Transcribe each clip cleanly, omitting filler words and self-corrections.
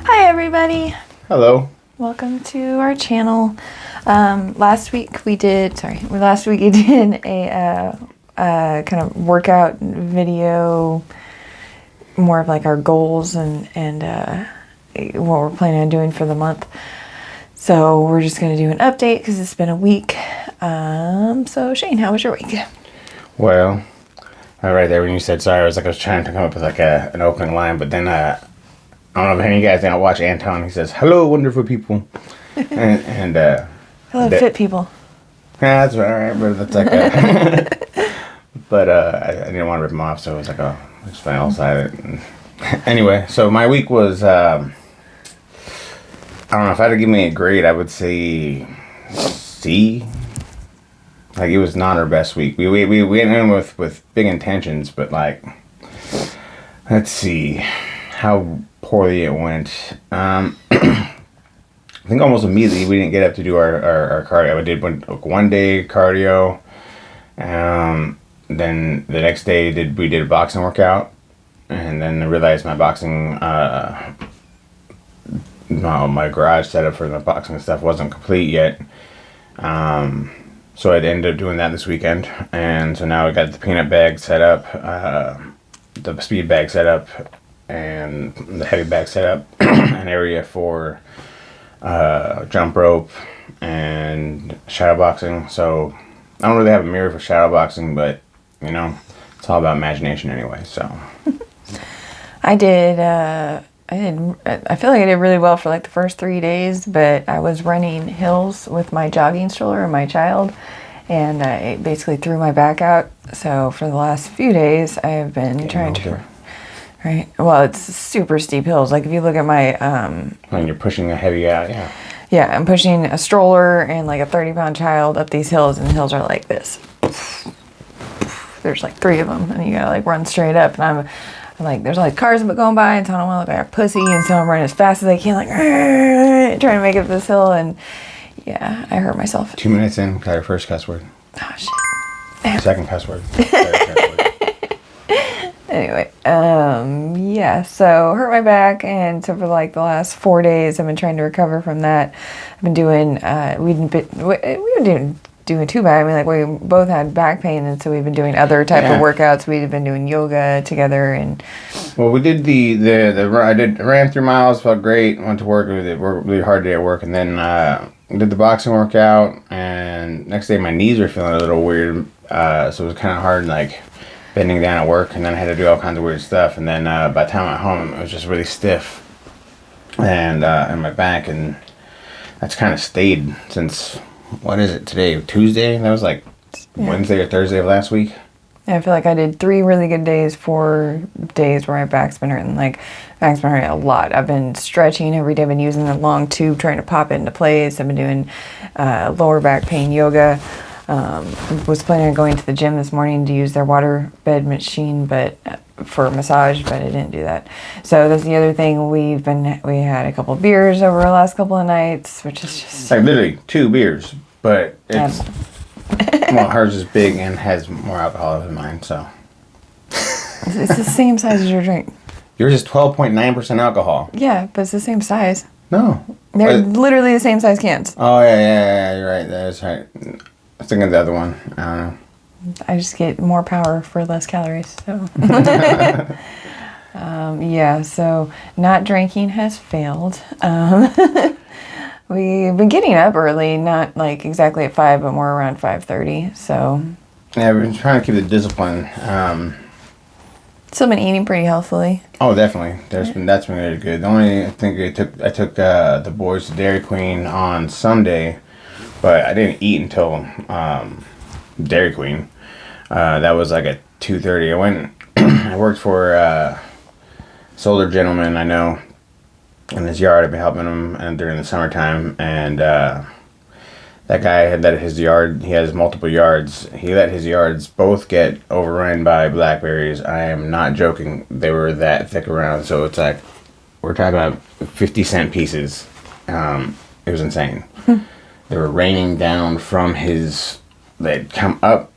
Hi everybody! Hello. Welcome to our channel. Last week we did a kind of workout video, more of like our goals and what we're planning on doing for the month. So we're just going to do an update because it's been a week. So Shane, how was your week? Well, right there when you said sorry, I was trying to come up with an opening line, but then I don't know if any of you guys didn't watch Anton. He says, "Hello, wonderful people," and Hello, fit people. Yeah, that's all right, but that's but I didn't want to rip him off, so it was I'll explain all side of it. Anyway, so my week was I don't know if I had to give me a grade, I would say C. It was not our best week. We went in with big intentions, but let's see how poorly it went. I think almost immediately we didn't get up to do our cardio. I did one day cardio. Then the next day we did a boxing workout, and then I realized my boxing my garage setup for the boxing stuff wasn't complete yet. So I ended up doing that this weekend, and so now I got the peanut bag set up, the speed bag set up, and the heavy bag set up, an area for jump rope and shadow boxing. So I don't really have a mirror for shadow boxing, but it's all about imagination anyway. So I feel like I did really well for the first 3 days, but I was running hills with my jogging stroller and my child, and it basically threw my back out. So for the last few days, I have been trying to... Right. Well, it's super steep hills. If you look at my... when you're pushing a heavy out, yeah. Yeah, I'm pushing a stroller and a 30-pound child up these hills, and the hills are like this. There's 3 of them, and you gotta run straight up, and I'm there's cars going by, and so I don't want to look like a pussy, and so I'm running as fast as I can, trying to make it up this hill, and yeah, I hurt myself. 2 minutes in, got your first cuss word. Oh, shit. Second cuss word. Anyway, yeah, so hurt my back, and so for the last 4 days, I've been trying to recover from that. I've been doing, we didn't doing too bad. We both had back pain, and so we've been doing other type of workouts. We've been doing yoga together, and well, we did I ran 3 miles, felt great. Went to work. It worked really hard day at work, and then did the boxing workout. And next day, my knees were feeling a little weird, so it was kind of hard, bending down at work. And then I had to do all kinds of weird stuff. And then by the time I got home, it was just really stiff, and in my back, and that's kind of stayed since. What is it today? Tuesday? That was Wednesday or Thursday of last week. Yeah, I feel like I did 3 really good days, 4 days where my back's been hurting. Back's been hurting a lot. I've been stretching every day. I've been using the long tube, trying to pop it into place. I've been doing lower back pain yoga. Was planning on going to the gym this morning to use their water bed machine, but for massage, but I didn't do that. So that's the other thing. We had a couple of beers over the last couple of nights, which is just literally 2 beers, but it's well, hers is big and has more alcohol than mine, so it's the same size as your drink. Yours is 12.9% alcohol. Yeah, but it's the same size. No, they're literally the same size cans. Oh yeah, you're right. That's right. I was thinking of the other one. I don't know. I just get more power for less calories, so. Yeah, so not drinking has failed. We've been getting up early, not exactly at 5, but more around 5:30, so. Yeah, we've been trying to keep the discipline. Still been eating pretty healthily. Oh, definitely. That's been really good. The only thing I took the boys to Dairy Queen on Sunday, but I didn't eat until Dairy Queen. That was at 2:30. I went. I worked for a solar gentleman I know in his yard. I've been helping him during the summertime, and that guy had let his yard. He has multiple yards. He let his yards both get overrun by blackberries. I am not joking. They were that thick around. So it's we're talking about 50-cent pieces. It was insane. They were raining down from they'd come up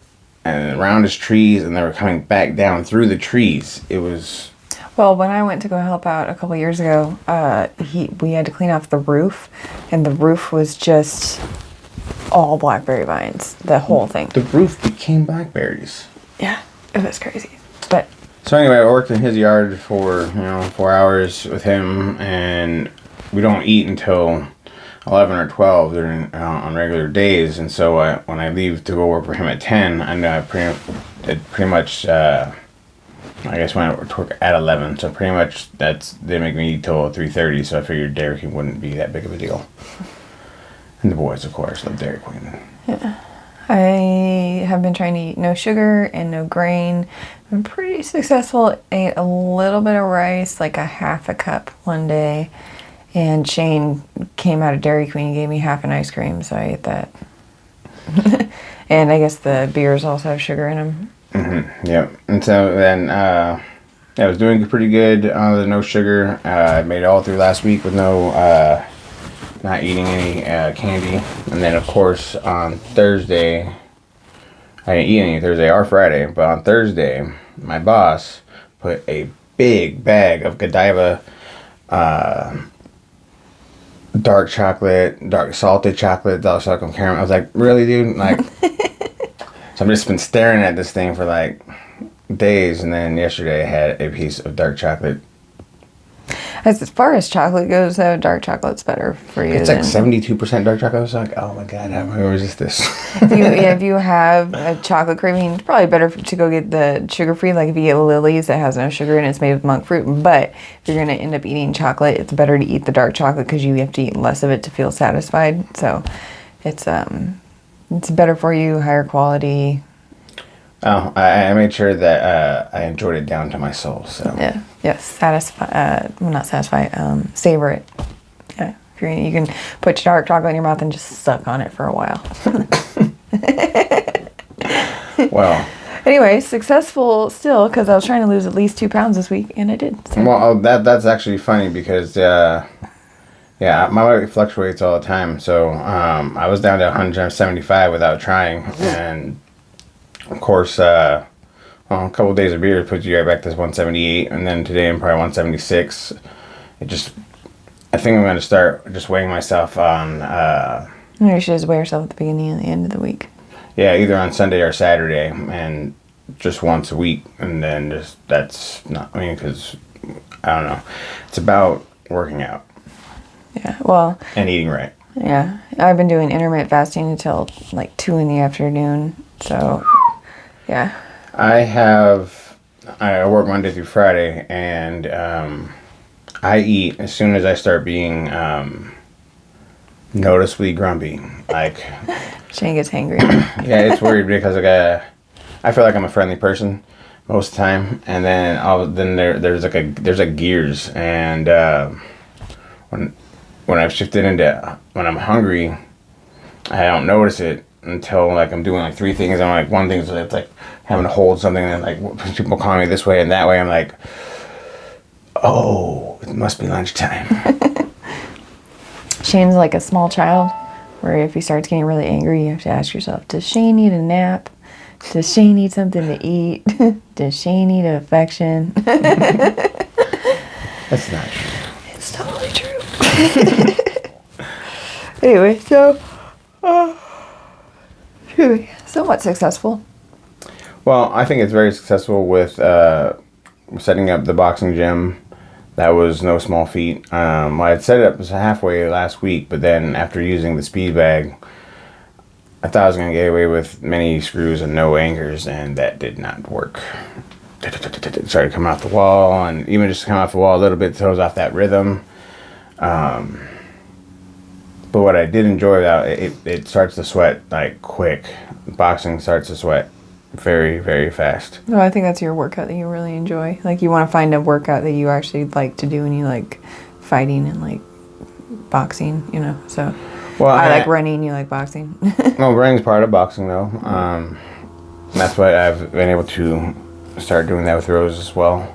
and around his trees, and they were coming back down through the trees. It was Well, when I went to go help out a couple years ago, we had to clean off the roof, and the roof was just all blackberry vines, the whole thing. The roof became blackberries. Yeah, it was crazy. But so anyway, I worked in his yard for 4 hours with him, and we don't eat until 11 or 12 during on regular days. And so when I leave to go work for him at 10, I know I pretty much. I guess when I work at 11, so pretty much they make me eat till 3:30. So I figured Dairy Queen wouldn't be that big of a deal. And the boys, of course, love Dairy Queen. Yeah. I have been trying to eat no sugar and no grain. I'm pretty successful. Ate a little bit of rice, like a half a cup one day. And Shane came out of Dairy Queen and gave me half an ice cream, so I ate that. And I guess the beers also have sugar in them. Mm-hmm. Yep. And so then I was doing pretty good on the no sugar. I made it all through last week with not eating any candy. And then, of course, on Thursday, I didn't eat any Thursday or Friday, but on Thursday, my boss put a big bag of Godiva dark chocolate, dark salted chocolate, dark chocolate caramel. I was like, really, dude? Like, so I've just been staring at this thing for like days, and then yesterday I had a piece of dark chocolate. As far as chocolate goes, though, dark chocolate's better for you. It's like 72% dark chocolate. I was like, oh my god, how am I going to resist this? If you have a chocolate craving, it's probably better to go get the sugar-free. Like if you get Lily's that has no sugar and it's made with monk fruit. But if you're going to end up eating chocolate, it's better to eat the dark chocolate because you have to eat less of it to feel satisfied. So it's better for you, higher quality. Oh, I made sure that I enjoyed it down to my soul. So Yeah. Yes. Not satisfy. Savor it. Yeah. You can put your dark chocolate in your mouth and just suck on it for a while. Well. Anyway, successful still because I was trying to lose at least 2 pounds this week and I did. So. Well, that's actually funny because my weight fluctuates all the time. So I was down to 175 without trying, and of course, a couple of days of beer puts you right back to 178, and then today I'm probably 176. I think I'm going to start just weighing myself on. You should just weigh yourself at the beginning and the end of the week. Yeah, either on Sunday or Saturday, and just once a week, and then because I don't know, it's about working out. Yeah, well. And eating right. Yeah, I've been doing intermittent fasting until like 2 in the afternoon, so. Yeah. I work Monday through Friday, and I eat as soon as I start being noticeably grumpy. Like Shane gets hangry. Yeah, it's weird because I feel like I'm a friendly person most of the time, and then there's gears, and when I've shifted into when I'm hungry, I don't notice it until like I'm doing like 3 things. I'm like, one thing is it's like having to hold something, and then like people call me this way and that way. I'm like, oh, it must be lunchtime. Shane's like a small child, where if he starts getting really angry, you have to ask yourself, does Shane need a nap? Does Shane need something to eat? Does Shane need affection? That's not true. It's totally true. Anyway, so somewhat successful. Well, I think it's very successful with setting up the boxing gym. That was no small feat. I had set it up halfway last week, but then after using the speed bag, I thought I was going to get away with many screws and no anchors, and that did not work. It started coming off the wall, and even just coming off the wall a little bit throws off that rhythm. But what I did enjoy about it starts to sweat like quick. Boxing starts to sweat very, very fast. No, I think that's your workout that you really enjoy. Like you want to find a workout that you actually like to do, and you like fighting and like boxing, so. Well, I like running, you like boxing. Well, running's part of boxing though. That's why I've been able to start doing that with Rose as well.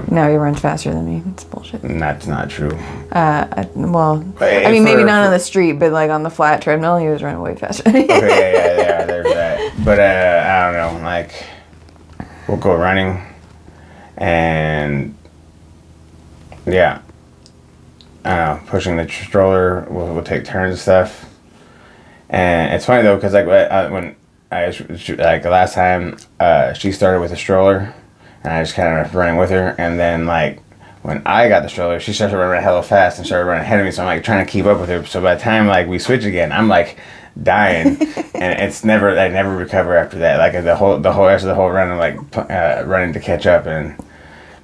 No, he runs faster than me. It's bullshit. That's not true. Maybe not on the street, but like on the flat treadmill, he was running way faster. Okay, yeah, there's that. But I don't know, like, we'll go running, And yeah, pushing the stroller, we'll take turns and stuff. And it's funny though, because like when like the last time she started with a stroller, and I just kind of running with her, and then like when I got the stroller, she started running hella fast and started running ahead of me, so I'm like trying to keep up with her. So by the time like we switch again, I'm like dying, and I never recover after that. Like the whole rest of the whole run, I'm like running to catch up, and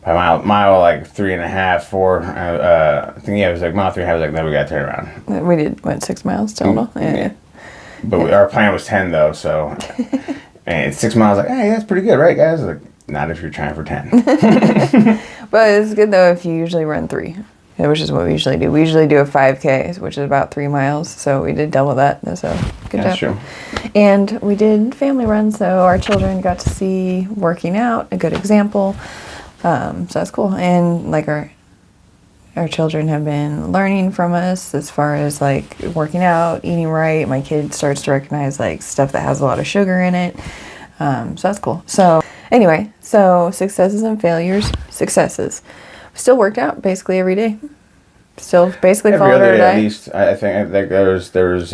by mile like 3.5, 4, I think it was like mile 3.5. I was like, no, we gotta turn around. We did, what, 6 miles total? Yeah. But our plan was 10 though, so and it's 6 miles. Like, hey, that's pretty good, right, guys? Like, not if you're trying for 10. But it's good though if you usually run 3, which is what we usually do. We usually do a 5K, which is about 3 miles. So we did double that. So good That's job. true. And we did family runs, so our children got to see working out, a good example. So that's cool. And like our children have been learning from us as far as like working out, eating right. My kid starts to recognize like stuff that has a lot of sugar in it. So that's cool. So anyway, so successes and failures. Successes. Still worked out basically every day. Still basically Every followed other our day at diet. least. I think there was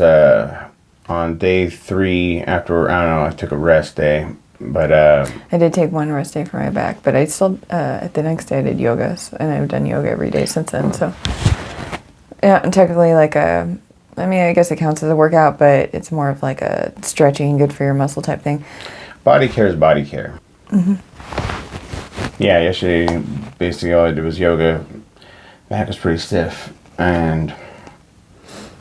on day 3 after, I don't know, I took a rest day, but I did take one rest day for my back, but I still the next day I did yoga, and I've done yoga every day since then. So yeah, and technically like I mean, I guess it counts as a workout, but it's more of like a stretching, good for your muscle type thing. body care is body care. Yeah, yesterday basically all I did was yoga. Back was pretty stiff, and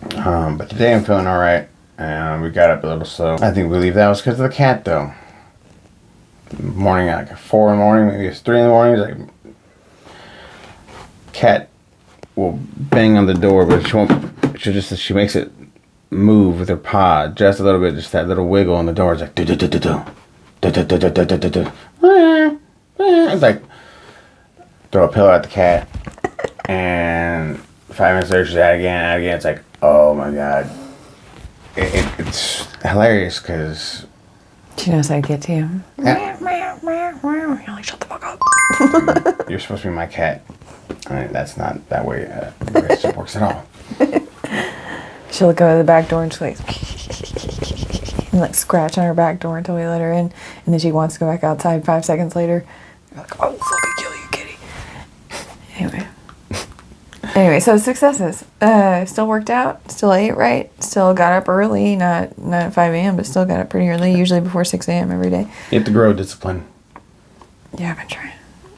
but today I'm feeling all right. And we got up a little slow. I think we believe that was because of the cat, though. Morning at like 4 in the morning, maybe it's 3 in the morning. Like, cat will bang on the door, but she won't. She makes it move with her paw just a little bit, just that little wiggle on the door. It's like do do do do do do do do do do do do. It's like throw a pillow at the cat, and 5 minutes later she's at it again. It's like, oh my god. It's hilarious because She knows how to get to you. Yeah. You're like, shut the fuck up. You're supposed to be my cat. I mean, that's not that way the relationship works at all. She'll go to the back door and she's like, and like scratch on her back door until we let her in, and then she wants to go back outside 5 seconds later. You're like, I will fucking kill you, kitty. Anyway, so successes. Still worked out, still ate right, still got up early, not at 5 a.m., but still got up pretty early, usually before 6 a.m. every day. You have to grow discipline. Yeah, I've been trying.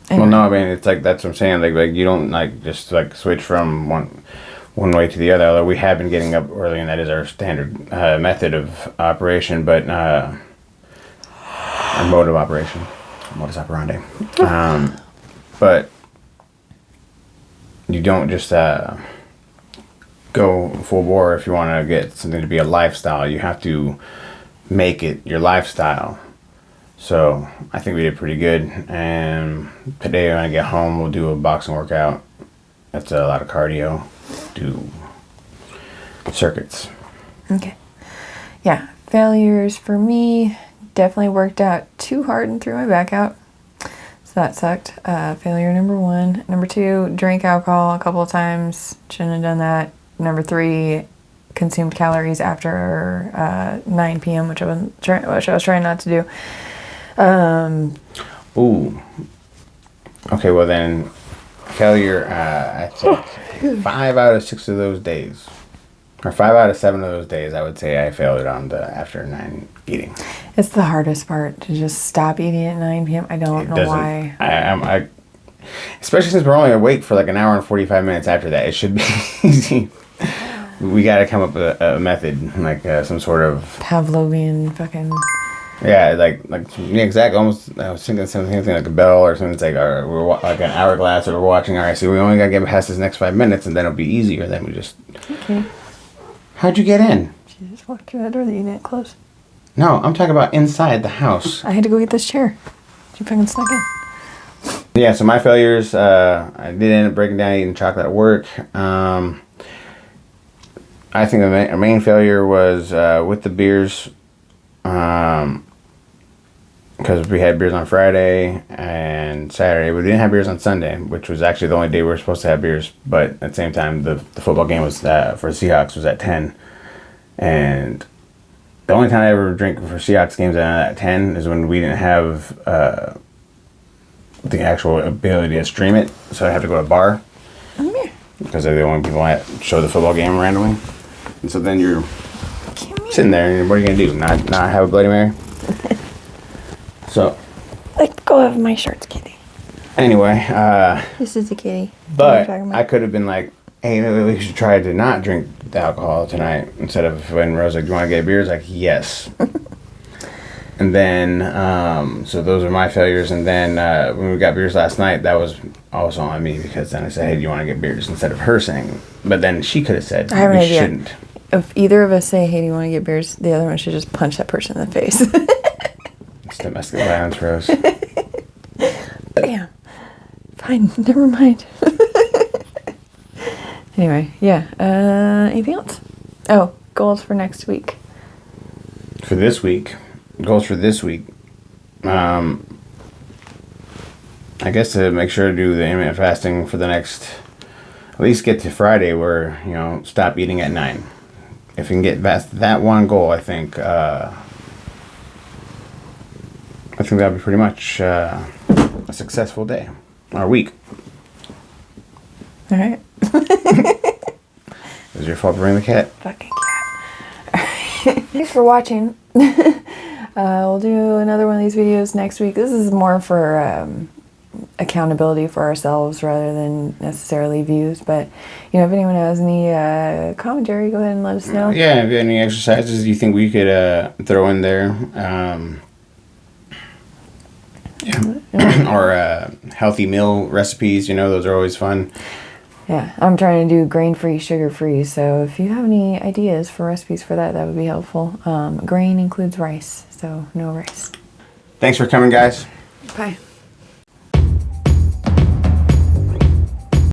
Well, no, I mean, it's like, that's what I'm saying. Like you don't like just like switch from one way to the other. Although we have been getting up early, and that is our standard method of operation, but our mode of operation, modus operandi. But you don't just go full bore if you want to get something to be a lifestyle. You have to make it your lifestyle. So I think we did pretty good. And today when I get home, we'll do a boxing workout. That's a lot of cardio. Do circuits. Okay. Yeah, failures for me, definitely worked out too hard and threw my back out. So that sucked. Failure number 1. Number 2, drank alcohol a couple of times. Shouldn't have done that. Number 3, consumed calories after 9 p.m., which I was trying not to do. Ooh. Okay, well then, failure, I think 5 out of 6 of those days, or 5 out of 7 of those days, I would say I failed on the after 9 eating. It's the hardest part to just stop eating at 9 p.m. I don't know why. I especially since we're only awake for like an hour and 45 minutes after that, it should be easy. We got to come up with a method, like some sort of Pavlovian fucking... Yeah, yeah, exactly. Almost, I was thinking something like a bell or something. It's like we're like an hourglass, or we're watching. All right, so we only gotta get past this next 5 minutes, and then it'll be easier. Then we just. Okay. How'd you get in? She just walked through that door that you didn't close. No, I'm talking about inside the house. I had to go get this chair. She fucking snuck in. Yeah, so my failures. I did end up breaking down eating chocolate at work. I think our main failure was with the beers. because we had beers on Friday and Saturday. We didn't have beers on Sunday, which was actually the only day we were supposed to have beers. But at the same time, the football game was for the Seahawks was at 10. And the only time I ever drink for Seahawks games at 10 is when we didn't have the actual ability to stream it. So I have to go to a bar. Because they're the only people that show the football game randomly. And so then you're sitting there, and what are you going to do? Not have a Bloody Mary? So, Let go of my shorts, kitty. anyway, This is the kitty. but I could have been like, hey, maybe we should try to not drink the alcohol tonight. Instead of when Rose like, do you want to get beers? Like, yes. And then, so those are my failures. And then when we got beers last night, that was also on me because then I said, hey, do you want to get beers? Instead of her saying, but then she could have said, I have an we idea. shouldn't. If either of us say, hey, do you want to get beers? The other one should just punch that person in the face. It's domestic violence, Rose. Bam. Fine, never mind. Anyway, yeah. Anything else? Oh, goals for next week. For this week, goals for this week. I guess to make sure to do the intermittent fasting for the next, at least get to Friday where, stop eating at 9. If you can get past that one goal, I think that'll be pretty much a successful day or week. All right. It was your fault to bring the cat. Fucking cat. Thanks for watching. We'll do another one of these videos next week. This is more for accountability for ourselves rather than necessarily views. But, if anyone has any commentary, go ahead and let us know. Yeah, if you have any exercises you think we could throw in there. Or healthy meal recipes, those are always fun. Yeah, I'm trying to do grain-free, sugar-free, so if you have any ideas for recipes for that, that would be helpful. Grain includes rice, so no rice. Thanks for coming, guys. Bye.